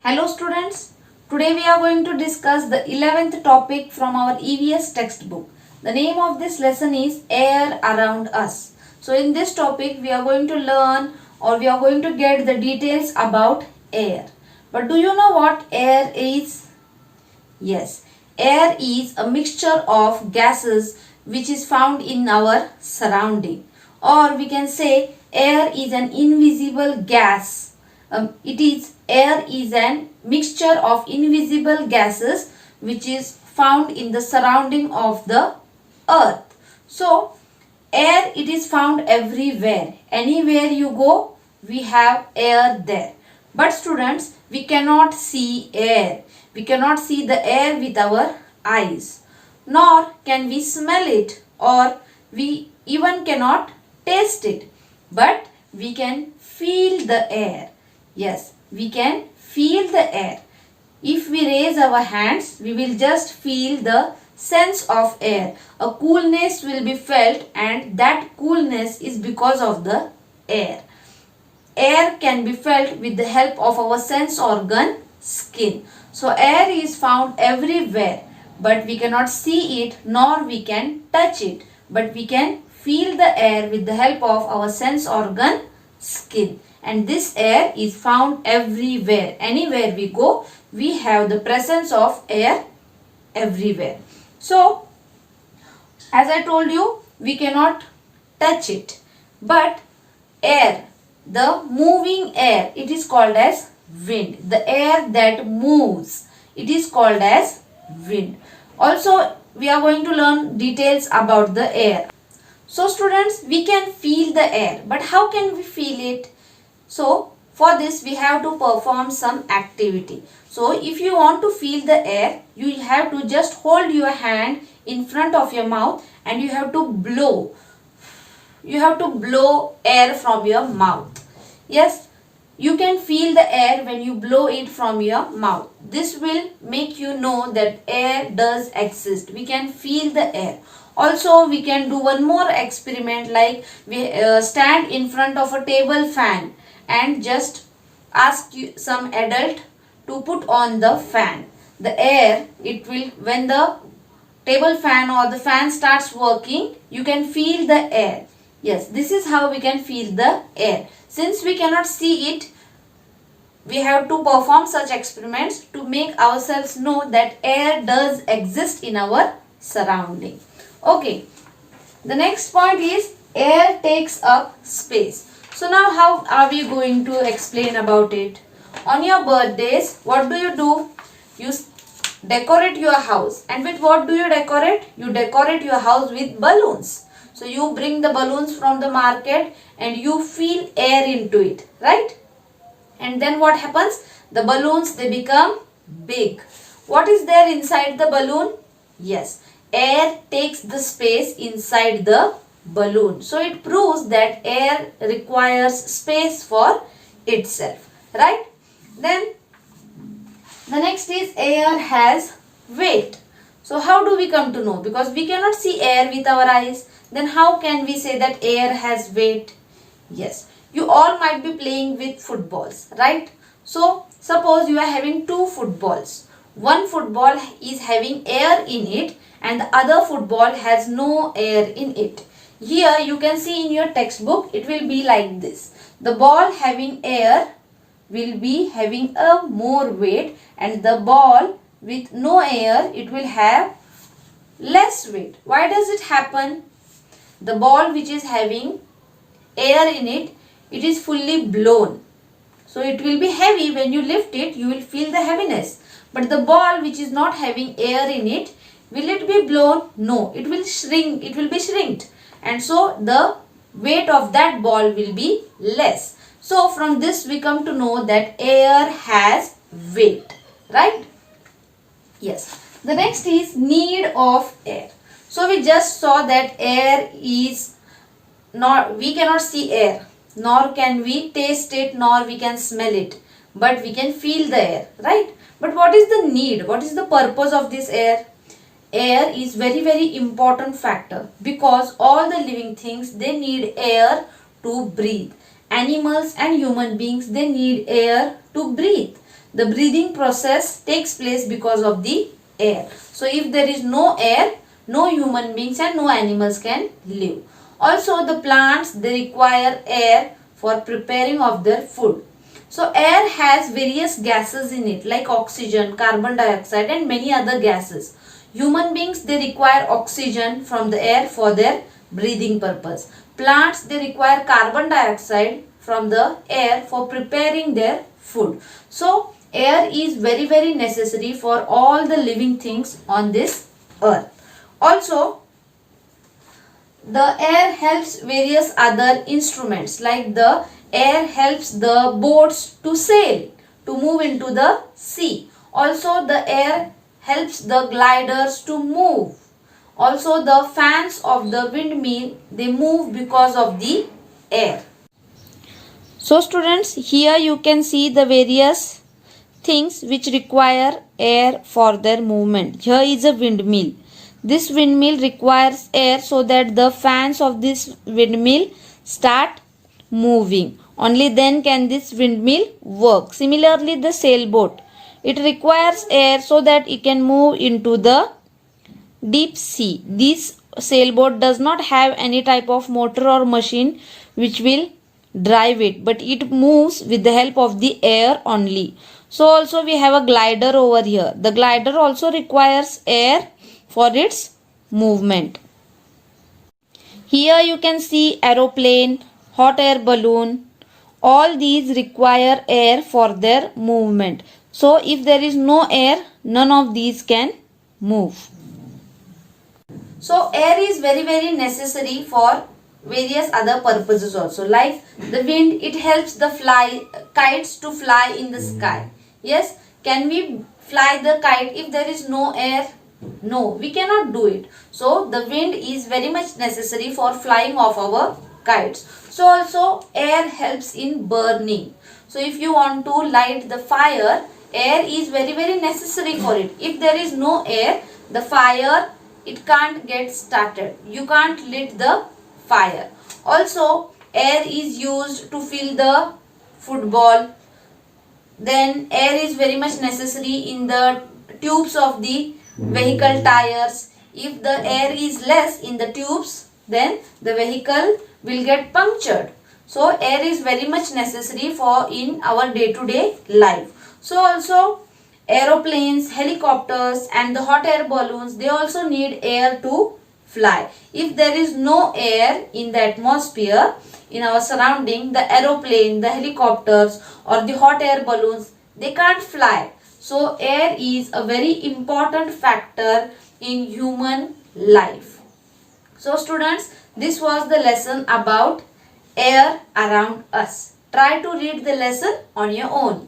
Hello students, today we are going to discuss the 11th topic from our EVS textbook. The name of this lesson is Air Around Us. So in this topic we are going to learn or we are going to get the details about air. But do you know what air is? Yes, air is a mixture of gases which is found in our surrounding, or we can say air is an invisible gas. Air is an mixture of invisible gases which is found in the surrounding of the earth. So air, it is found everywhere. Anywhere you go, we have air there. But students, we cannot see air. We cannot see the air with our eyes. Nor can we smell it, or we even cannot taste it. But we can feel the air. Yes, we can feel the air. If we raise our hands, we will just feel the sense of air. A coolness will be felt, and that coolness is because of the air. Air can be felt with the help of our sense organ, skin. So air is found everywhere, but we cannot see it nor we can touch it. But we can feel the air with the help of our sense organ, skin. And this air is found everywhere. Anywhere we go, we have the presence of air everywhere. So, as I told you, we cannot touch it. But air, the moving air, it is called as wind. The air that moves, it is called as wind. Also, we are going to learn details about the air. So students, we can feel the air. But how can we feel it? So, for this we have to perform some activity. So, if you want to feel the air, you have to just hold your hand in front of your mouth and you have to blow. You have to blow air from your mouth. Yes, you can feel the air when you blow it from your mouth. This will make you know that air does exist. We can feel the air. Also, we can do one more experiment, like we stand in front of a table fan and just ask some adult to put on the fan. The air, it will, when the table fan or the fan starts working, you can feel the air. Yes, this is how we can feel the air. Since we cannot see it, we have to perform such experiments to make ourselves know that air does exist in our surrounding. Okay, the next point is air takes up space. So now how are we going to explain about it? On your birthdays, what do? You decorate your house. And with what do you decorate? You decorate your house with balloons. So you bring the balloons from the market and you feel air into it, right? And then what happens? The balloons, they become big. What is there inside the balloon? Yes, air takes the space inside the balloon. So it proves that air requires space for itself, right? Then the next is air has weight. So how do we come to know? Because we cannot see air with our eyes. Then how can we say that air has weight? Yes, you all might be playing with footballs, right? So suppose you are having two footballs. One football is having air in it and the other football has no air in it. Here you can see in your textbook, it will be like this. The ball having air will be having a more weight, and the ball with no air, it will have less weight. Why does it happen? The ball which is having air in it, it is fully blown. So it will be heavy. When you lift it, you will feel the heaviness. But the ball which is not having air in it, will it be blown? No, it will shrink. It will be shrinked. And so the weight of that ball will be less. So from this we come to know that air has weight, right? Yes. The next is need of air. So we just saw that air is not, we cannot see air, nor can we taste it, nor we can smell it, but we can feel the air, right? But what is the need? What is the purpose of this air? Air is very important factor, because all the living things, they need air to breathe. Animals and human beings, they need air to breathe. the breathing process takes place because of the air. So if there is no air, no human beings and no animals can live. Also the plants, they require air for preparing of their food. So air has various gases in it like oxygen, carbon dioxide and many other gases. Human beings, they require oxygen from the air for their breathing purpose. Plants, they require carbon dioxide from the air for preparing their food. So air is very necessary for all the living things on this earth. Also, the air helps various other instruments like the air helps the boats to sail, to move into the sea. Also the air helps the gliders to move. Also the fans of the windmill, they move because of the air. So students, here you can see the various things which require air for their movement. Here is a windmill. This windmill requires air so that the fans of this windmill start moving. Only then can this windmill work. Similarly, the sailboat, it requires air so that it can move into the deep sea. This sailboat does not have any type of motor or machine which will drive it, but it moves with the help of the air only. So also we have a glider over here. The glider also requires air for its movement. Here you can see aeroplane, hot air balloon. All these require air for their movement. So if there is no air, none of these can move. So air is very necessary for various other purposes also. Like the wind, it helps the kites to fly in the sky. Yes, can we fly the kite if there is no air? No, we cannot do it. So the wind is very much necessary for flying of our kites. So also air helps in burning. So if you want to light the fire, air is very necessary for it. If there is no air, the fire, it can't get started. You can't lit the fire. Also air is used to fill the football. Then air is very much necessary in the tubes of the vehicle tires. If the air is less in the tubes, then the vehicle will get punctured. So air is very much necessary for in our day-to-day life. So also aeroplanes, helicopters and the hot air balloons, they also need air to fly. If there is no air in the atmosphere, in our surrounding, the aeroplane, the helicopters or the hot air balloons, they can't fly. So air is a very important factor in human life. So students, this was the lesson about air around us. Try to read the lesson on your own.